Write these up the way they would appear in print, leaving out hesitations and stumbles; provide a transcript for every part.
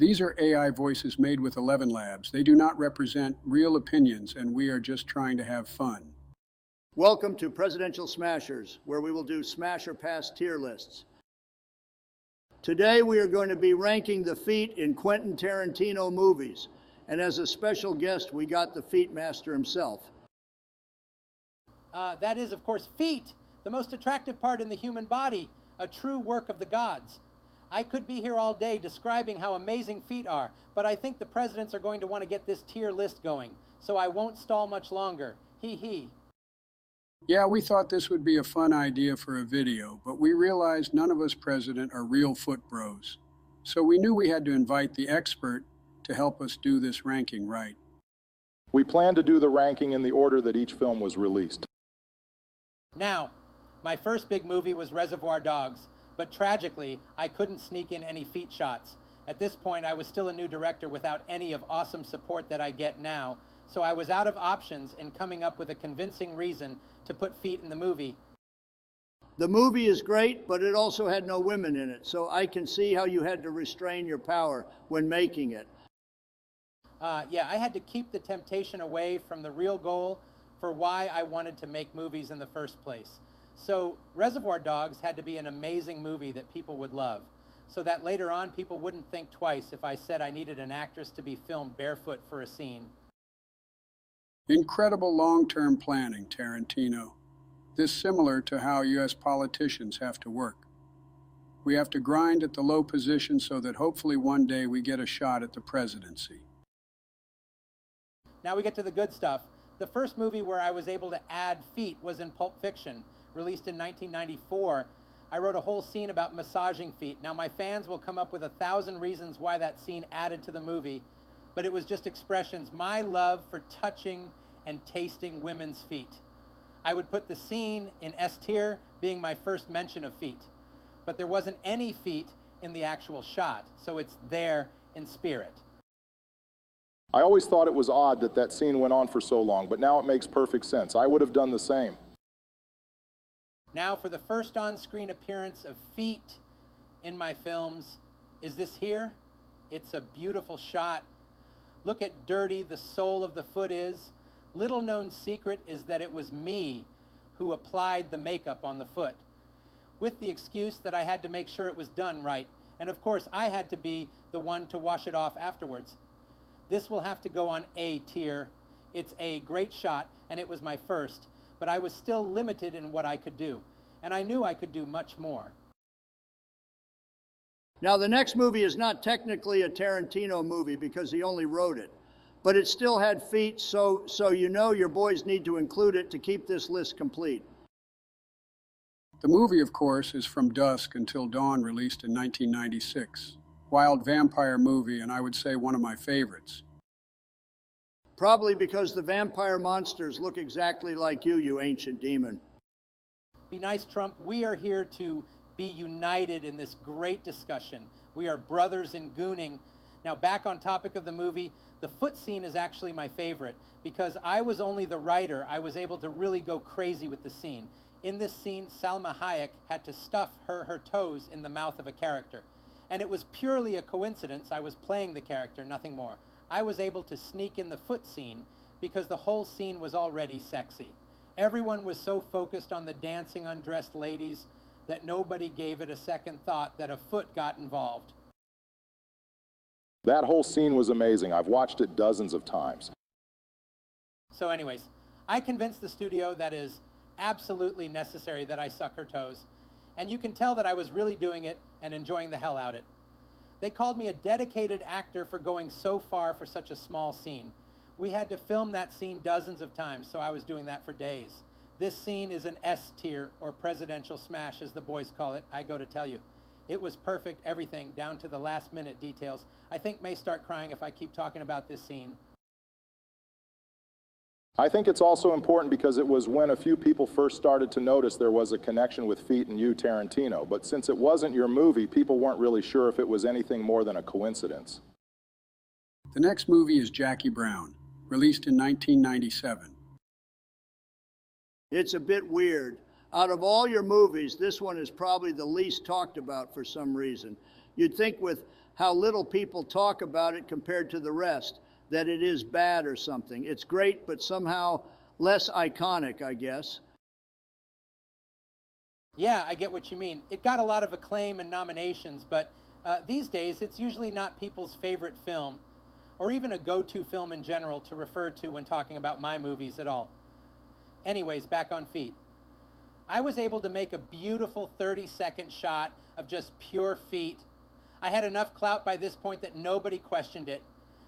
These are AI voices made with Elevenlabs. They do not represent real opinions, and we are just trying to have fun. Welcome to Presidential Smashers, where we will do smash or pass tier lists. Today we are going to be ranking the feet in Quentin Tarantino movies, and as a special guest we got the feet master himself. That is, of course, feet, the most attractive part in the human body, a true work of the gods. I could be here all day describing how amazing feet are, but I think the presidents are going to want to get this tier list going, so I won't stall much longer. Hee hee. Yeah, we thought this would be a fun idea for a video, but we realized none of us president are real foot bros. So we knew we had to invite the expert to help us do this ranking right. We plan to do the ranking in the order that each film was released. Now, my first big movie was Reservoir Dogs, but tragically, I couldn't sneak in any feet shots. At this point, I was still a new director without any of awesome support that I get now, so I was out of options in coming up with a convincing reason to put feet in the movie. The movie is great, but it also had no women in it, so I can see how you had to restrain your power when making it. Yeah, I had to keep the temptation away from the real goal for why I wanted to make movies in the first place. So Reservoir Dogs had to be an amazing movie that people would love, so that later on people wouldn't think twice if I said I needed an actress to be filmed barefoot for a scene. Incredible long-term planning, Tarantino. This similar to how U.S. politicians have to work. We have to grind at the low position so that hopefully one day we get a shot at the presidency. Now we get to the good stuff. The first movie where I was able to add feet was in Pulp Fiction, released in 1994. I wrote a whole scene about massaging feet. Now my fans will come up with 1,000 reasons why that scene added to the movie, but it was just expressions, my love for touching and tasting women's feet. I would put the scene in S tier, being my first mention of feet, but there wasn't any feet in the actual shot, so it's there in spirit. I always thought it was odd that that scene went on for so long, but now it makes perfect sense. I would have done the same. Now for the first on-screen appearance of feet in my films. Is this here? It's a beautiful shot. Look at dirty the sole of the foot is. Little known secret is that it was me who applied the makeup on the foot, with the excuse that I had to make sure it was done right. And of course, I had to be the one to wash it off afterwards. This will have to go on A tier. It's a great shot, and it was my first, but I was still limited in what I could do, and I knew I could do much more. Now the next movie is not technically a Tarantino movie because he only wrote it, but it still had feet, so you know your boys need to include it to keep this list complete. The movie, of course, is From Dusk Until Dawn, released in 1996. Wild vampire movie, and I would say one of my favorites. Probably because the vampire monsters look exactly like you ancient demon. Be nice, Trump. We are here to be united in this great discussion. We are brothers in gooning. Now, back on topic of the movie, the foot scene is actually my favorite because I was only the writer. I was able to really go crazy with the scene. In this scene, Salma Hayek had to stuff her toes in the mouth of a character. And it was purely a coincidence. I was playing the character, nothing more. I was able to sneak in the foot scene because the whole scene was already sexy. Everyone was so focused on the dancing undressed ladies that nobody gave it a second thought that a foot got involved. That whole scene was amazing. I've watched it dozens of times. So anyways, I convinced the studio that is absolutely necessary that I suck her toes. And you can tell that I was really doing it and enjoying the hell out of it. They called me a dedicated actor for going so far for such a small scene. We had to film that scene dozens of times, so I was doing that for days. This scene is an S tier, or presidential smash, as the boys call it, I go to tell you. It was perfect, everything, down to the last minute details. I think may start crying if I keep talking about this scene. I think it's also important because it was when a few people first started to notice there was a connection with feet and you, Tarantino. But since it wasn't your movie, people weren't really sure if it was anything more than a coincidence. The next movie is Jackie Brown, released in 1997. It's a bit weird. Out of all your movies, this one is probably the least talked about for some reason. You'd think with how little people talk about it compared to the rest, that it is bad or something. It's great, but somehow less iconic, I guess. Yeah, I get what you mean. It got a lot of acclaim and nominations, but these days it's usually not people's favorite film, or even a go-to film in general to refer to when talking about my movies at all. Anyways, back on feet. I was able to make a beautiful 30-second shot of just pure feet. I had enough clout by this point that nobody questioned it.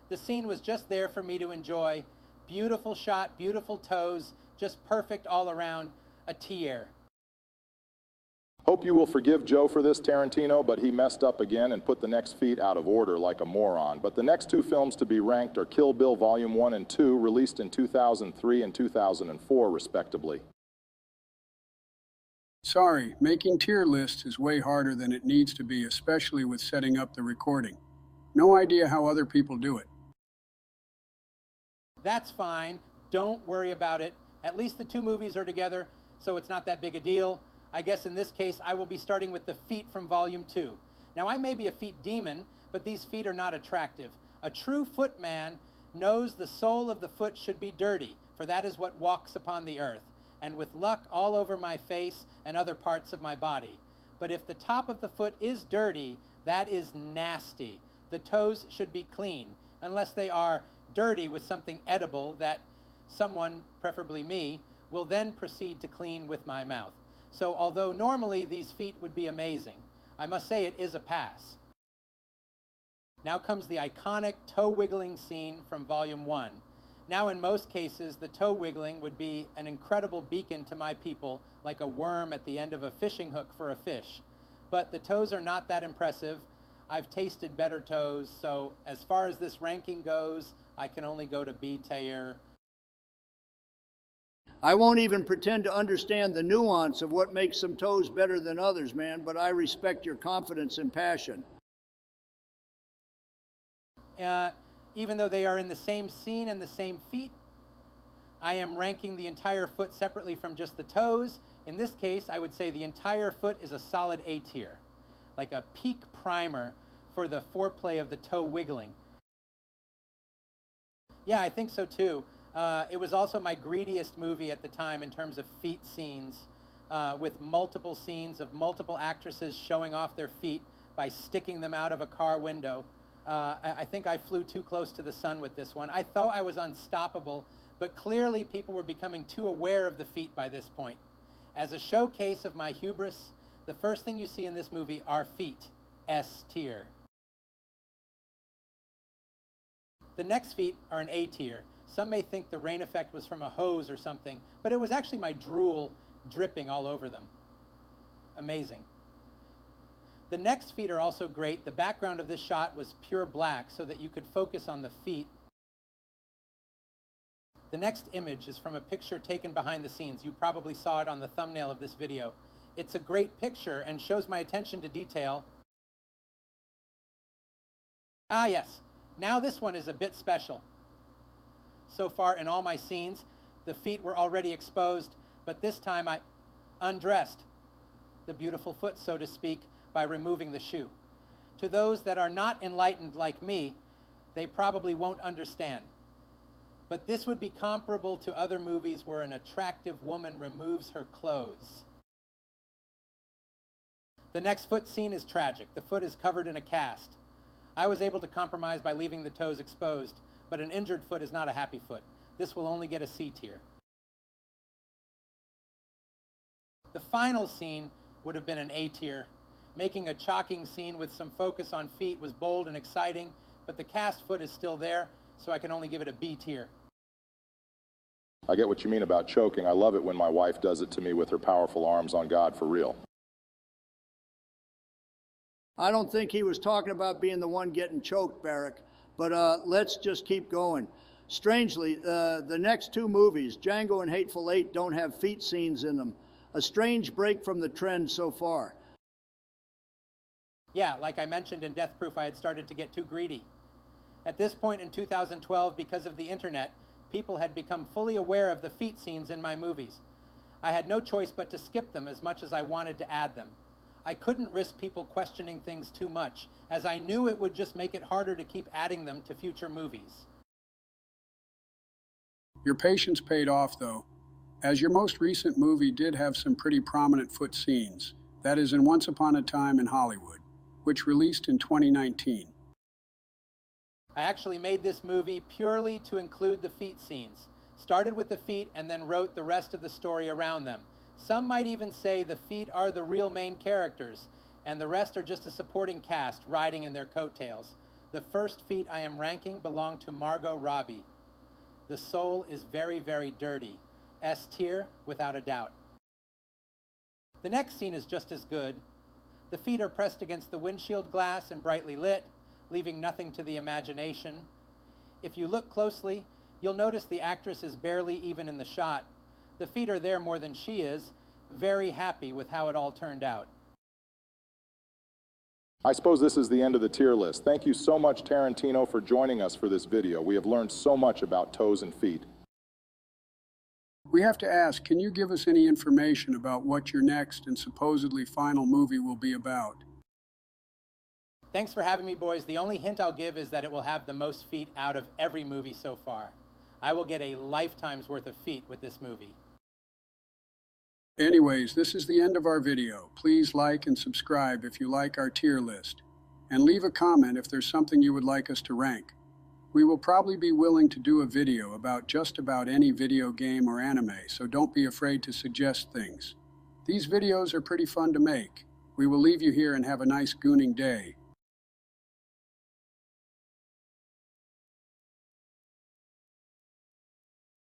The scene was just there for me to enjoy. Beautiful shot, beautiful toes, just perfect all around, a tier. Hope you will forgive Joe for this, Tarantino, but he messed up again and put the next feat out of order like a moron. But the next two films to be ranked are Kill Bill Volume 1 and 2, released in 2003 and 2004, respectively. Sorry, making tier lists is way harder than it needs to be, especially with setting up the recording. No idea how other people do it. That's fine. Don't worry about it. At least the two movies are together, so it's not that big a deal. I guess in this case, I will be starting with the feet from Volume 2. Now, I may be a feet demon, but these feet are not attractive. A true footman knows the sole of the foot should be dirty, for that is what walks upon the earth, and with luck all over my face and other parts of my body. But if the top of the foot is dirty, that is nasty. The toes should be clean, unless they are dirty with something edible that someone, preferably me, will then proceed to clean with my mouth. So although normally these feet would be amazing, I must say it is a pass. Now comes the iconic toe wiggling scene from Volume 1. Now in most cases, the toe wiggling would be an incredible beacon to my people, like a worm at the end of a fishing hook for a fish. But the toes are not that impressive. I've tasted better toes, so as far as this ranking goes, I can only go to B tier. I won't even pretend to understand the nuance of what makes some toes better than others, man, but I respect your confidence and passion. Even though they are in the same scene and the same feet, I am ranking the entire foot separately from just the toes. In this case, I would say the entire foot is a solid A tier, like a peak primer for the foreplay of the toe wiggling. Yeah, I think so too. It was also my greediest movie at the time in terms of feet scenes, with multiple scenes of multiple actresses showing off their feet by sticking them out of a car window. I think I flew too close to the sun with this one. I thought I was unstoppable, but clearly people were becoming too aware of the feet by this point. As a showcase of my hubris, the first thing you see in this movie are feet, S tier. The next feet are an A tier. Some may think the rain effect was from a hose or something, but it was actually my drool dripping all over them. Amazing. The next feet are also great. The background of this shot was pure black so that you could focus on the feet. The next image is from a picture taken behind the scenes. You probably saw it on the thumbnail of this video. It's a great picture and shows my attention to detail. Ah yes, now this one is a bit special. So far in all my scenes, the feet were already exposed, but this time I undressed the beautiful foot, so to speak, by removing the shoe. To those that are not enlightened like me, they probably won't understand. But this would be comparable to other movies where an attractive woman removes her clothes. The next foot scene is tragic. The foot is covered in a cast. I was able to compromise by leaving the toes exposed, but an injured foot is not a happy foot. This will only get a C tier. The final scene would have been an A tier. Making a chalking scene with some focus on feet was bold and exciting, but the cast foot is still there, so I can only give it a B tier. I get what you mean about choking. I love it when my wife does it to me with her powerful arms on God for real. I don't think he was talking about being the one getting choked, Barrick, but let's just keep going. Strangely, the next two movies, Django and Hateful Eight, don't have feet scenes in them. A strange break from the trend so far. Yeah, like I mentioned in Death Proof, I had started to get too greedy. At this point in 2012, because of the internet, people had become fully aware of the feet scenes in my movies. I had no choice but to skip them as much as I wanted to add them. I couldn't risk people questioning things too much, as I knew it would just make it harder to keep adding them to future movies. Your patience paid off, though, as your most recent movie did have some pretty prominent foot scenes. That is in Once Upon a Time in Hollywood, which released in 2019. I actually made this movie purely to include the feet scenes. Started with the feet and then wrote the rest of the story around them. Some might even say the feet are the real main characters, and the rest are just a supporting cast riding in their coattails. The first feat I am ranking belonged to Margot Robbie. The sole is very, very dirty. S tier, without a doubt. The next scene is just as good. The feet are pressed against the windshield glass and brightly lit, leaving nothing to the imagination. If you look closely, you'll notice the actress is barely even in the shot. The feet are there more than she is, very happy with how it all turned out. I suppose this is the end of the tier list. Thank you so much, Tarantino, for joining us for this video. We have learned so much about toes and feet. We have to ask, can you give us any information about what your next and supposedly final movie will be about? Thanks for having me, boys. The only hint I'll give is that it will have the most feet out of every movie so far. I will get a lifetime's worth of feet with this movie. Anyways, this is the end of our video. Please like and subscribe if you like our tier list, and leave a comment if there's something you would like us to rank. We will probably be willing to do a video about just about any video game or anime, so don't be afraid to suggest things. These videos are pretty fun to make. We will leave you here and have a nice gooning day.